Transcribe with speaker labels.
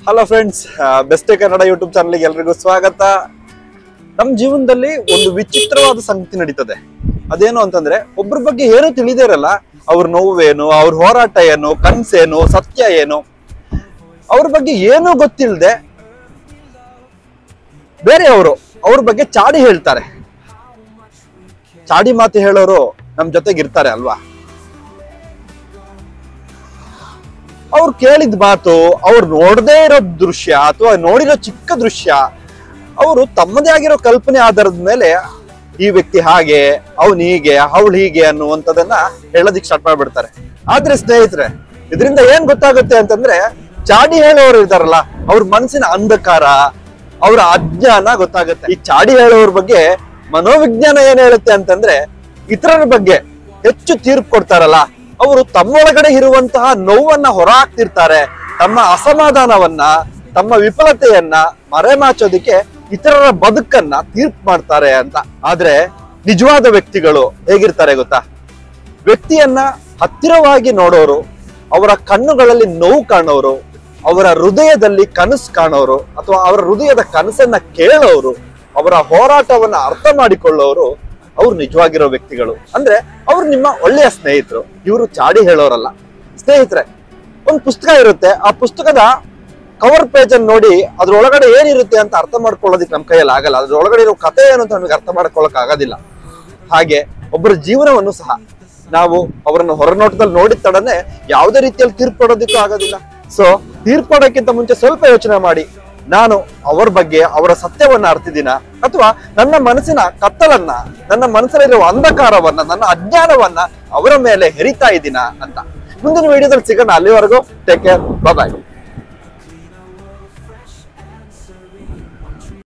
Speaker 1: Hello friends, best Kannada YouTube ಚಾನಲ್ಗೆ ಎಲ್ರಿಗೂ ಸ್ವಾಗತ. ನಮ್ಮ ಜೀವನದಲ್ಲಿ ಒಂದು ವಿಚಿತ್ರವಾದ ಸಂಗತಿ ನಡೀತದೆ. ಅದೇನು ಅಂತಂದ್ರೆ, ಒಬ್ಬರ ಬಗ್ಗೆ ಏನೂ ತಿಳಿದೇ ಇರಲ್ಲ. ಅವ್ರ ನೋವೇನು, ಅವ್ರ ಹೋರಾಟ ಏನು, ಕನ್ಸೇನು, ಸತ್ಯ ಏನು, ಅವ್ರ ಬಗ್ಗೆ ಏನೂ ಗೊತ್ತಿಲ್ಲದೆ ಬೇರೆಯವರು ಅವ್ರ ಬಗ್ಗೆ ಚಾಡಿ ಹೇಳ್ತಾರೆ. ಚಾಡಿ ಮಾತು ಹೇಳೋರು ನಮ್ ಜೊತೆಗಿರ್ತಾರೆ ಅಲ್ವಾ? ಅವ್ರು ಕೇಳಿದ ಮಾತು, ಅವ್ರು ನೋಡದೇ ಇರೋ ದೃಶ್ಯ ಅಥವಾ ನೋಡಿರೋ ಚಿಕ್ಕ ದೃಶ್ಯ, ಅವರು ತಮ್ಮದೇ ಆಗಿರೋ ಕಲ್ಪನೆ ಆಧಾರದ ಮೇಲೆ ಈ ವ್ಯಕ್ತಿ ಹಾಗೆ, ಅವನು ಹೀಗೆ, ಅವಳು ಹೀಗೆ ಅನ್ನುವಂಥದ್ದನ್ನ ಹೇಳೋದಿಕ್ ಸ್ಟಾರ್ಟ್ ಮಾಡ್ಬಿಡ್ತಾರೆ. ಆದ್ರೆ ಸ್ನೇಹಿತರೆ, ಇದರಿಂದ ಏನ್ ಗೊತ್ತಾಗುತ್ತೆ ಅಂತಂದ್ರೆ, ಚಾಡಿ ಹೇಳೋರು ಇರ್ತಾರಲ್ಲ, ಅವ್ರ ಮನಸ್ಸಿನ ಅಂಧಕಾರ, ಅವರ ಅಜ್ಞಾನ ಗೊತ್ತಾಗುತ್ತೆ. ಈ ಚಾಡಿ ಹೇಳೋರ ಬಗ್ಗೆ ಮನೋವಿಜ್ಞಾನ ಏನ್ ಹೇಳುತ್ತೆ ಅಂತಂದ್ರೆ, ಇತರರ ಬಗ್ಗೆ ಹೆಚ್ಚು ತೀರ್ಪು ಕೊಡ್ತಾರಲ್ಲ, ಅವರು ತಮ್ಮೊಳಗಡೆ ಇರುವಂತಹ ನೋವನ್ನ ಹೊರಹಾಕ್ತಿರ್ತಾರೆ. ತಮ್ಮ ಅಸಮಾಧಾನವನ್ನ, ತಮ್ಮ ವಿಫಲತೆಯನ್ನ ಮರೆಮಾಚೋದಿಕ್ಕೆ ಇತರರ ಬದುಕನ್ನ ತೀರ್ಪು ಮಾಡ್ತಾರೆ ಅಂತ. ಆದ್ರೆ ನಿಜವಾದ ವ್ಯಕ್ತಿಗಳು ಹೇಗಿರ್ತಾರೆ ಗೊತ್ತಾ? ವ್ಯಕ್ತಿಯನ್ನ ಹತ್ತಿರವಾಗಿ ನೋಡೋರು, ಅವರ ಕಣ್ಣುಗಳಲ್ಲಿ ನೋವು ಕಾಣೋರು, ಅವರ ಹೃದಯದಲ್ಲಿ ಕನಸು ಕಾಣೋರು, ಅಥವಾ ಅವರ ಹೃದಯದ ಕನಸನ್ನ ಕೇಳೋರು, ಅವರ ಹೋರಾಟವನ್ನ ಅರ್ಥ ಮಾಡಿಕೊಳ್ಳೋರು, ಅವ್ರು ನಿಜವಾಗಿರೋ ವ್ಯಕ್ತಿಗಳು. ಅಂದ್ರೆ ಅವ್ರು ನಿಮ್ಮ ಒಳ್ಳೆಯ ಸ್ನೇಹಿತರು. ಇವರು ಚಾಡಿ ಹೇಳೋರಲ್ಲ. ಸ್ನೇಹಿತರೆ, ಒಂದು ಪುಸ್ತಕ ಇರುತ್ತೆ, ಆ ಪುಸ್ತಕದ ಕವರ್ ಪೇಜ್ ಅನ್ನು ನೋಡಿ ಅದ್ರೊಳಗಡೆ ಏನಿರುತ್ತೆ ಅಂತ ಅರ್ಥ ಮಾಡ್ಕೊಳ್ಳೋದಿಕ್ ನಮ್ ಕೈಯಲ್ಲಿ ಆಗಲ್ಲ. ಅದ್ರೊಳಗಡೆ ಇರೋ ಕಥೆ ಏನು ಅಂತ ನಮಗೆ ಅರ್ಥ ಮಾಡ್ಕೊಳ್ಳಕ್ ಆಗೋದಿಲ್ಲ. ಹಾಗೆ ಒಬ್ಬರ ಜೀವನವನ್ನು ಸಹ ನಾವು ಅವರನ್ನು ಹೊರನೋಟದಲ್ಲಿ ನೋಡಿದ ತಡನೆ ಯಾವುದೇ ರೀತಿಯಲ್ಲಿ ತೀರ್ಪು ಕೊಡೋದಿಕ್ಕೂ ಆಗೋದಿಲ್ಲ. ಸೊ ತೀರ್ಪು ಕೊಡೋಕ್ಕಿಂತ ಮುಂಚೆ ಸ್ವಲ್ಪ ಯೋಚನೆ ಮಾಡಿ, ನಾನು ಅವರ ಬಗ್ಗೆ, ಅವರ ಸತ್ಯವನ್ನ ಅರ್ತಿದ್ದೀನ, ಅಥವಾ ನನ್ನ ಮನಸ್ಸಿನ ಕತ್ತಲನ್ನ, ನನ್ನ ಮನಸ್ಸಲ್ಲಿರುವ ಅಂಧಕಾರವನ್ನ, ನನ್ನ ಅಜ್ಞಾನವನ್ನ ಅವರ ಮೇಲೆ ಹೆರಿತಾ ಇದ್ದೀನ ಅಂತ. ಮುಂದಿನ ವಿಡಿಯೋದಲ್ಲಿ ಸಿಗೋಣ. ಅಲ್ಲಿವರೆಗೂ ಟೇಕ್ ಕೇರ್, ಬಾಯ್.